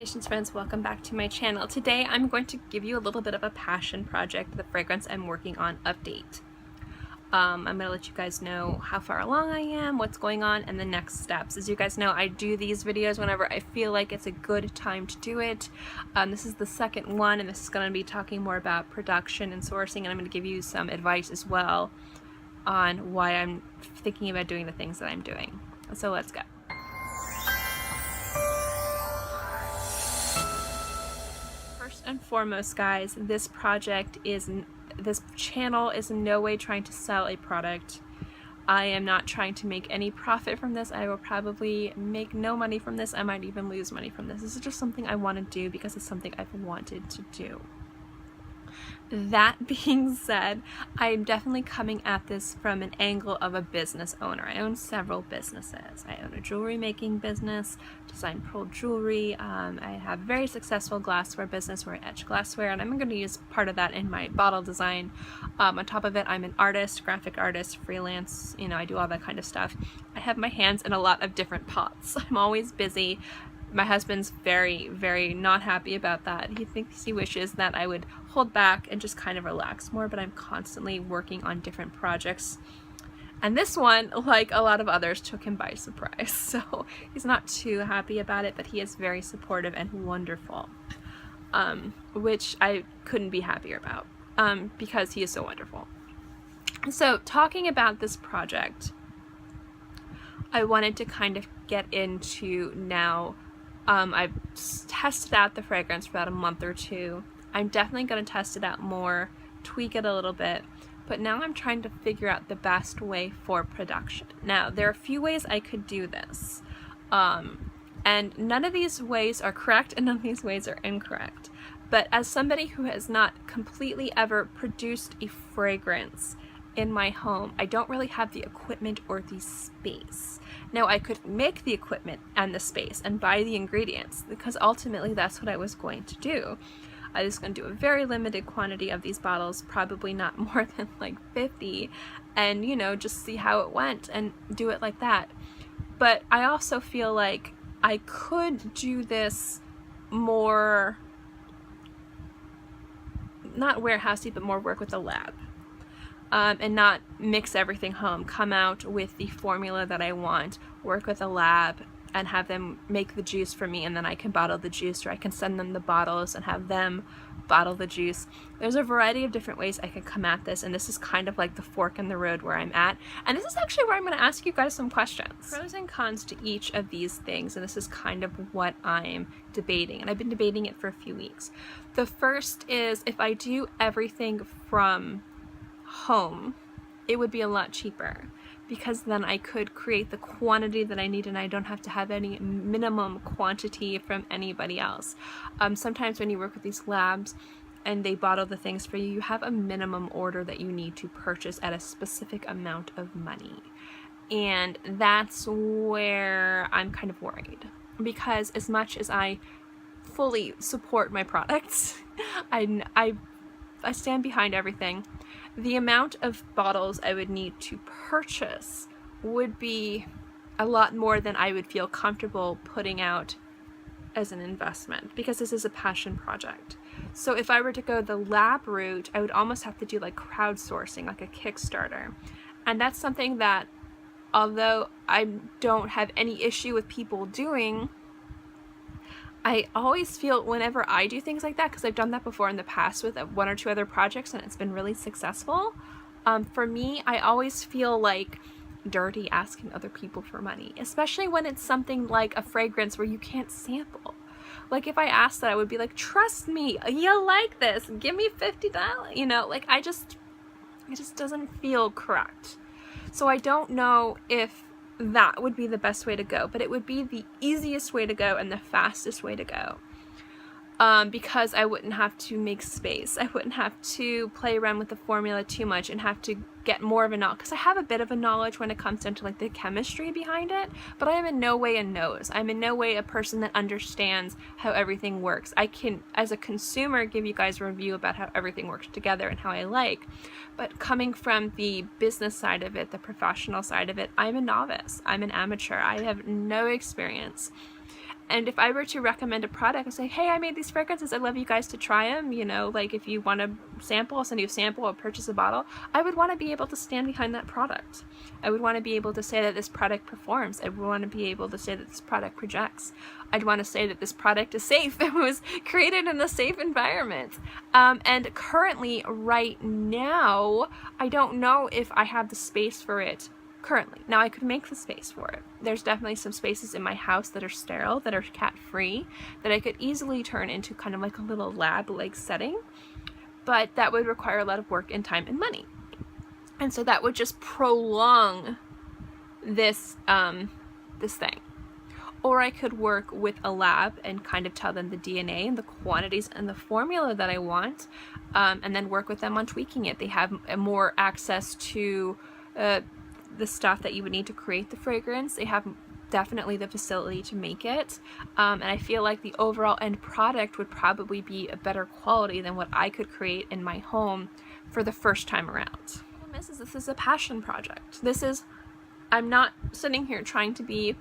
Salutations friends, welcome back to my channel. Today I'm going to give you a little bit of a passion project, the fragrance I'm working on update. I'm going to let you guys know how far along I am, what's going on, and the next steps. As you guys know, I do these videos whenever I feel like it's a good time to do it. This is the second one, and this is going to be talking more about production and sourcing, and I'm going to give you some advice as well on why I'm thinking about doing the things that I'm doing. So let's go. First and foremost, guys, this channel is in no way trying to sell a product. I am not trying to make any profit from this. I will probably make no money from this. I might even lose money from this. This is just something I want to do because it's something I've wanted to do. That being said, I'm definitely coming at this from an angle of a business owner. I own several businesses. I own a jewelry making business, design pearl jewelry. I have a very successful glassware business where I etch glassware, and I'm going to use part of that in my bottle design. On top of it, I'm an artist, graphic artist, freelance, I do all that kind of stuff. I have my hands in a lot of different pots. I'm always busy. My husband's very, very not happy about that. He wishes that I would hold back and just kind of relax more, but I'm constantly working on different projects. And this one, like a lot of others, took him by surprise. So he's not too happy about it, but he is very supportive and wonderful, which I couldn't be happier about because he is so wonderful. So talking about this project, I wanted to kind of get into now. I've tested out the fragrance for about a month or two. I'm definitely going to test it out more, tweak it a little bit, but now I'm trying to figure out the best way for production. Now, there are a few ways I could do this, and none of these ways are correct and none of these ways are incorrect. But as somebody who has not completely ever produced a fragrance in my home, I don't really have the equipment or the space. Now, I could make the equipment and the space and buy the ingredients, because ultimately that's what I was going to do. I was going to do a very limited quantity of these bottles, probably not more than like 50, and just see how it went and do it like that. But I also feel like I could do this more, not warehousey, but more work with a lab. And not mix everything home, come out with the formula that I want, work with a lab, and have them make the juice for me, and then I can bottle the juice, or I can send them the bottles and have them bottle the juice. There's a variety of different ways I could come at this, and this is kind of like the fork in the road where I'm at. And this is actually where I'm going to ask you guys some questions. Pros and cons to each of these things, and this is kind of what I'm debating, and I've been debating it for a few weeks. The first is, if I do everything from home, it would be a lot cheaper, because then I could create the quantity that I need and I don't have to have any minimum quantity from anybody else. Sometimes when you work with these labs and they bottle the things for you, you have a minimum order that you need to purchase at a specific amount of money. And that's where I'm kind of worried, because as much as I fully support my products, I stand behind everything, the amount of bottles I would need to purchase would be a lot more than I would feel comfortable putting out as an investment, because this is a passion project. So if I were to go the lab route, I would almost have to do like crowdsourcing, like a Kickstarter. And that's something that, although I don't have any issue with people doing, I always feel whenever I do things like that, because I've done that before in the past with one or two other projects and it's been really successful, for me, I always feel like dirty asking other people for money, especially when it's something like a fragrance where you can't sample. Like if I asked that, I would be like, trust me, you'll like this, give me $50, like it just doesn't feel correct. So I don't know if that would be the best way to go, but it would be the easiest way to go and the fastest way to go, because I wouldn't have to make space. I wouldn't have to play around with the formula too much and have to get more of a knowledge, because I have a bit of a knowledge when it comes down to like the chemistry behind it, but I am in no way a nose. I'm in no way a person that understands how everything works. I can, as a consumer, give you guys a review about how everything works together and how I like, but coming from the business side of it, the professional side of it, I'm a novice. I'm an amateur. I have no experience. And if I were to recommend a product and say, hey, I made these fragrances, I'd love you guys to try them, you know, like if you want to sample, I'll send you a sample or purchase a bottle, I would want to be able to stand behind that product. I would want to be able to say that this product performs. I would want to be able to say that this product projects. I'd want to say that this product is safe. It was created in a safe environment. And currently, right now, I don't know if I have the space for it currently. Now I could make the space for it. There's definitely some spaces in my house that are sterile, that are cat-free, that I could easily turn into kind of like a little lab-like setting, but that would require a lot of work and time and money. And so that would just prolong this this thing. Or I could work with a lab and kind of tell them the DNA and the quantities and the formula that I want, and then work with them on tweaking it. They have more access to the stuff that you would need to create the fragrance. They have definitely the facility to make it, and I feel like the overall end product would probably be a better quality than what I could create in my home for the first time around. This is a passion project. I'm not sitting here trying to be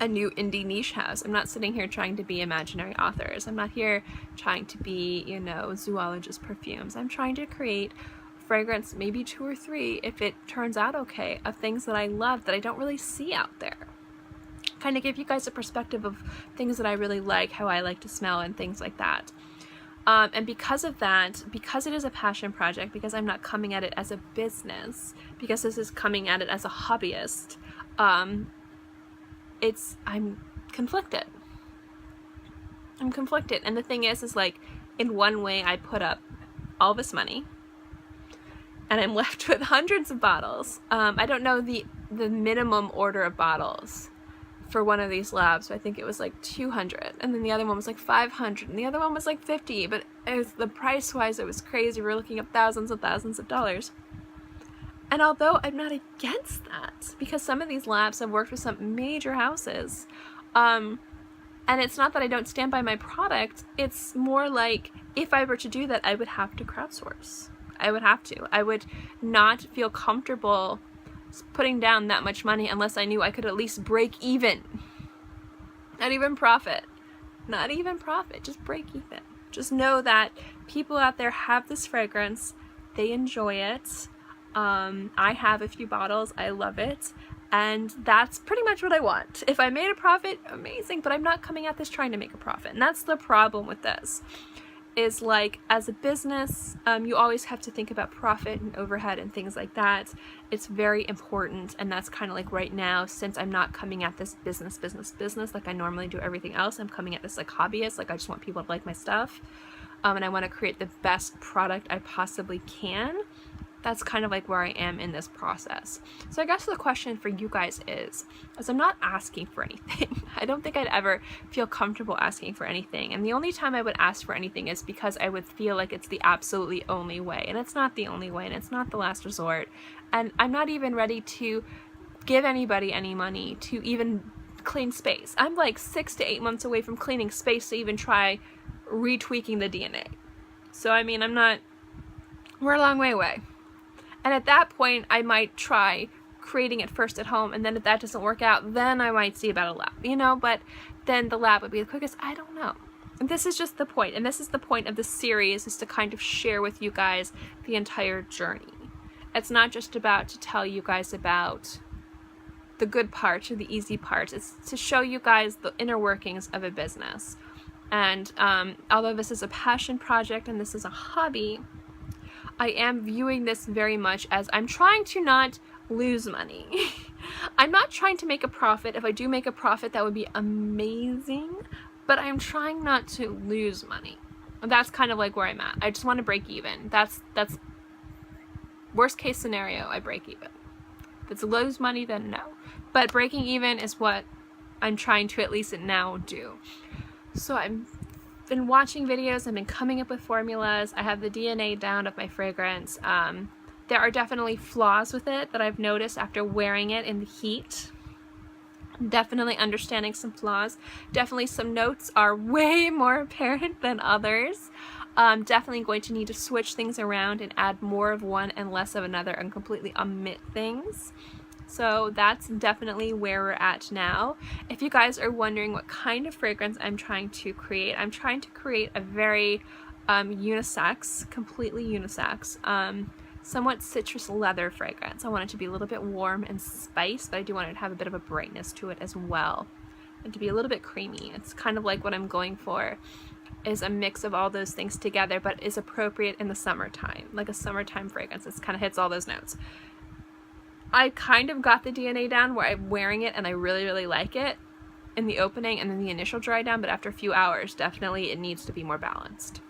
a new indie niche house. I'm not sitting here trying to be imaginary authors. I'm not here trying to be, you know, zoologist perfumes. I'm trying to create fragrance, maybe 2 or 3 if it turns out okay, of things that I love that I don't really see out there. Kind of give you guys a perspective of things that I really like, how I like to smell and things like that. And because of that, because it is a passion project, because I'm not coming at it as a business, because this is coming at it as a hobbyist, I'm conflicted. I'm conflicted. And the thing is like, in one way I put up all this money and I'm left with hundreds of bottles. I don't know the minimum order of bottles for one of these labs, but I think it was like 200, and then the other one was like 500, and the other one was like 50, but the price-wise, it was crazy. We were looking at thousands and thousands of dollars. And although I'm not against that, because some of these labs have worked with some major houses, and it's not that I don't stand by my product, it's more like, if I were to do that, I would have to crowdsource. I would have to. I would not feel comfortable putting down that much money unless I knew I could at least break even. Not even profit. Not even profit. Just break even. Just know that people out there have this fragrance. They enjoy it. I have a few bottles. I love it. And that's pretty much what I want. If I made a profit, amazing. But I'm not coming at this trying to make a profit. And that's the problem with this. Is like, as a business, you always have to think about profit and overhead and things like that. It's very important, and that's kind of like right now, since I'm not coming at this business like I normally do everything else. I'm coming at this like hobbyist, like I just want people to like my stuff, and I want to create the best product I possibly can. That's kind of like where I am in this process. So I guess the question for you guys is I'm not asking for anything. I don't think I'd ever feel comfortable asking for anything. And the only time I would ask for anything is because I would feel like it's the absolutely only way. And it's not the only way, and it's not the last resort. And I'm not even ready to give anybody any money to even clean space. I'm like 6 to 8 months away from cleaning space to even try retweaking the DNA. So I mean, we're a long way away. And at that point, I might try creating it first at home, and then if that doesn't work out, then I might see about a lab, you know, but then the lab would be the quickest. I don't know. And this is just the point, and this is the point of the series, is to kind of share with you guys the entire journey. It's not just about to tell you guys about the good parts or the easy parts. It's to show you guys the inner workings of a business. And although this is a passion project and this is a hobby, I am viewing this very much as I'm trying to not lose money. I'm not trying to make a profit. If I do make a profit, that would be amazing, but I'm trying not to lose money. And that's kind of like where I'm at. I just want to break even. That's worst case scenario, I break even. If it's lose money, then no. But breaking even is what I'm trying to at least now do. So I've been watching videos, I've been coming up with formulas, I have the DNA down of my fragrance. There are definitely flaws with it that I've noticed after wearing it in the heat. Definitely understanding some flaws. Definitely some notes are way more apparent than others. Definitely going to need to switch things around and add more of one and less of another and completely omit things. So that's definitely where we're at now. If you guys are wondering what kind of fragrance I'm trying to create a very unisex, completely unisex, somewhat citrus leather fragrance. I want it to be a little bit warm and spiced, but I do want it to have a bit of a brightness to it as well, and to be a little bit creamy. It's kind of like what I'm going for is a mix of all those things together, but is appropriate in the summertime, like a summertime fragrance. It kind of hits all those notes. I kind of got the DNA down where I'm wearing it and I really, really like it in the opening and then the initial dry down, but after a few hours, definitely it needs to be more balanced.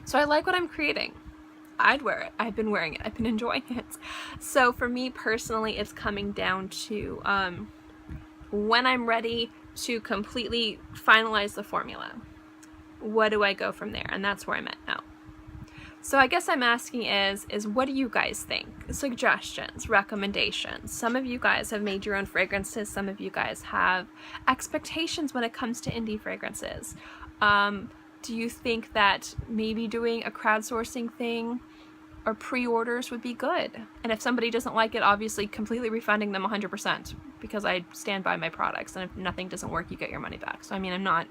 So I like what I'm creating. I'd wear it. I've been wearing it. I've been enjoying it. So for me personally, it's coming down to when I'm ready to completely finalize the formula, what do I go from there? And that's where I'm at now. So I guess I'm asking is what do you guys think? Suggestions, recommendations. Some of you guys have made your own fragrances. Some of you guys have expectations when it comes to indie fragrances. Do you think that maybe doing a crowdsourcing thing or pre-orders would be good? And if somebody doesn't like it, obviously completely refunding them 100%, because I stand by my products, and if nothing doesn't work, you get your money back. So I mean, I'm not...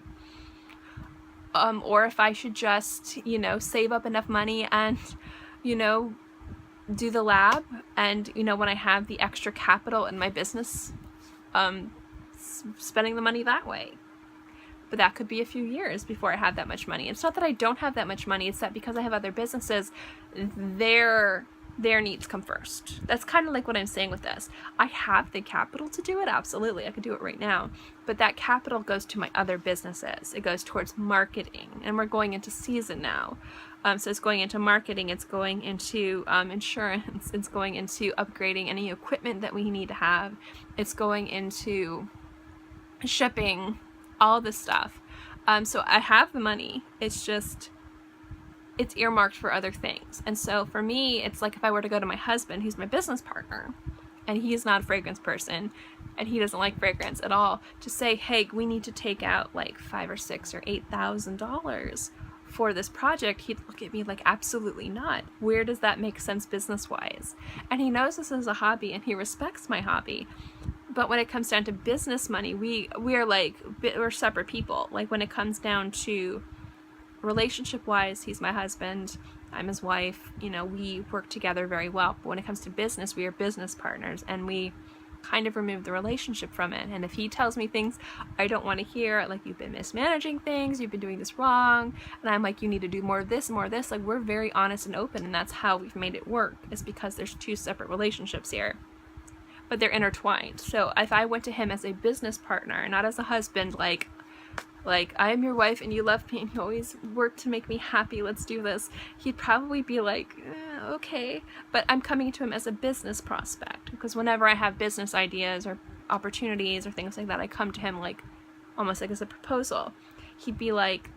or if I should just, you know, save up enough money and, you know, do the lab, and, you know, when I have the extra capital in my business, spending the money that way. But that could be a few years before I have that much money. It's not that I don't have that much money, it's that because I have other businesses, their needs come first. That's kind of like what I'm saying with this. I have the capital to do it, absolutely, I could do it right now, but that capital goes to my other businesses. It goes towards marketing, and we're going into season now. So it's going into marketing, it's going into insurance, it's going into upgrading any equipment that we need to have, it's going into shipping, all this stuff. So I have the money, it's just, it's earmarked for other things. And so for me, it's like if I were to go to my husband, who's my business partner, and he's not a fragrance person, and he doesn't like fragrance at all, to say, hey, we need to take out like $5,000 or $6,000 or $8,000 for this project, he'd look at me like, absolutely not. Where does that make sense business-wise? And he knows this is a hobby, and he respects my hobby. But when it comes down to business money, we're separate people. Like when it comes down to relationship-wise, he's my husband, I'm his wife, you know, we work together very well. But when it comes to business, we are business partners, and we kind of remove the relationship from it. And if he tells me things I don't want to hear, like, you've been mismanaging things, you've been doing this wrong, and I'm like, you need to do more of this, like, we're very honest and open, and that's how we've made it work, is because there's two separate relationships here, but they're intertwined. So if I went to him as a business partner, not as a husband, like I am your wife and you love me and you always work to make me happy, let's do this, he'd probably be like, okay. But I'm coming to him as a business prospect, because whenever I have business ideas or opportunities or things like that, I come to him like almost like as a proposal. He'd be like,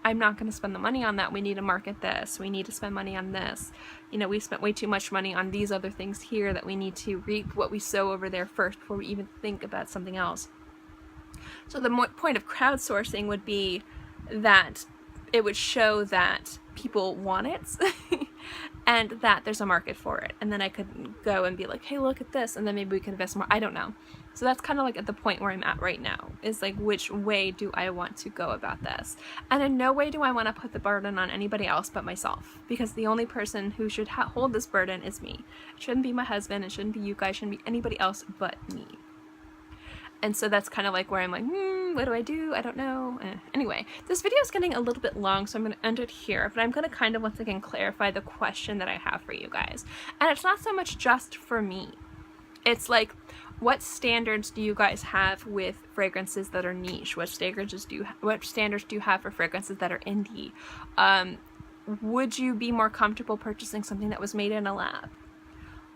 I'm not going to spend the money on that, we need to market this, we need to spend money on this, you know, we spent way too much money on these other things here that we need to reap what we sow over there first before we even think about something else. So the point of crowdsourcing would be that it would show that people want it and that there's a market for it, and then I could go and be like, hey, look at this, and then maybe we can invest more. I don't know. So that's kind of like at the point where I'm at right now, is like, which way do I want to go about this? And in no way do I want to put the burden on anybody else but myself, because the only person who should hold this burden is me. It shouldn't be my husband, it shouldn't be you guys, it shouldn't be anybody else but me. And so that's kind of like where I'm like, what do I do? I don't know. Anyway, this video is getting a little bit long, so I'm going to end it here. But I'm going to kind of once again clarify the question that I have for you guys. And it's not so much just for me. It's like, what standards do you guys have with fragrances that are niche? What standards do you have for fragrances that are indie? Would you be more comfortable purchasing something that was made in a lab?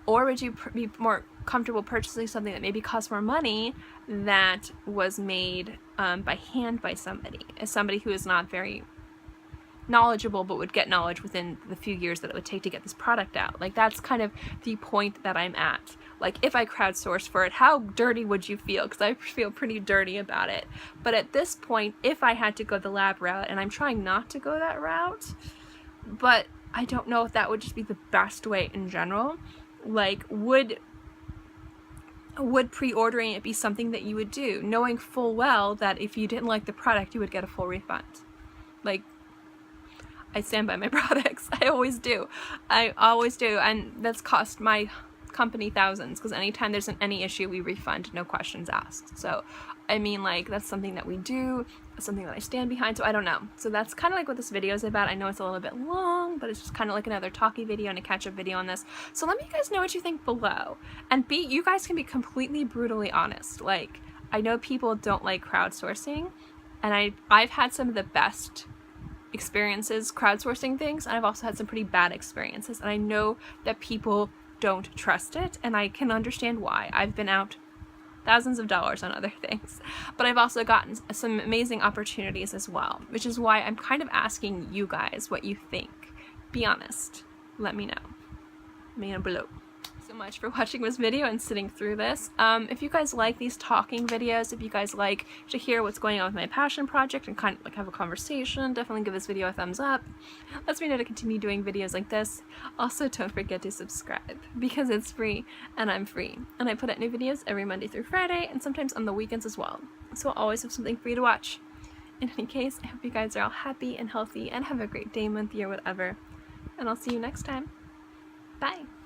Or would you be more comfortable purchasing something that maybe costs more money that was made by hand by somebody who is not very knowledgeable but would get knowledge within the few years that it would take to get this product out? Like, that's kind of the point that I'm at. Like, if I crowdsource for it, how dirty would you feel? Because I feel pretty dirty about it. But at this point, if I had to go the lab route, and I'm trying not to go that route, but I don't know if that would just be the best way in general. Like, would would pre-ordering it be something that you would do, knowing full well that if you didn't like the product, you would get a full refund? Like, I stand by my products. I always do. I always do. And that's cost my company thousands, because anytime there's any issue, we refund, no questions asked. So, I mean, like, that's something that we do, something that I stand behind, so I don't know. So that's kind of like what this video is about. I know it's a little bit long, but it's just kind of like another talky video and a catch-up video on this. So let me guys know what you think below. And you guys can be completely brutally honest. Like, I know people don't like crowdsourcing, and I've had some of the best experiences crowdsourcing things, and I've also had some pretty bad experiences, and I know that people don't trust it, and I can understand why. I've been out thousands of dollars on other things, but I've also gotten some amazing opportunities as well, which is why I'm kind of asking you guys what you think. Be honest. Let me know. Let me know below. So much for watching this video and sitting through this. If you guys like these talking videos, if you guys like to hear what's going on with my passion project and kind of like have a conversation, definitely give this video a thumbs up. Lets me know to continue doing videos like this. Also, don't forget to subscribe, because it's free and I'm free, and I put out new videos every Monday through Friday and sometimes on the weekends as well, so I'll always have something for you to watch. In any case, I hope you guys are all happy and healthy and have a great day, month, year, whatever, and I'll see you next time. Bye!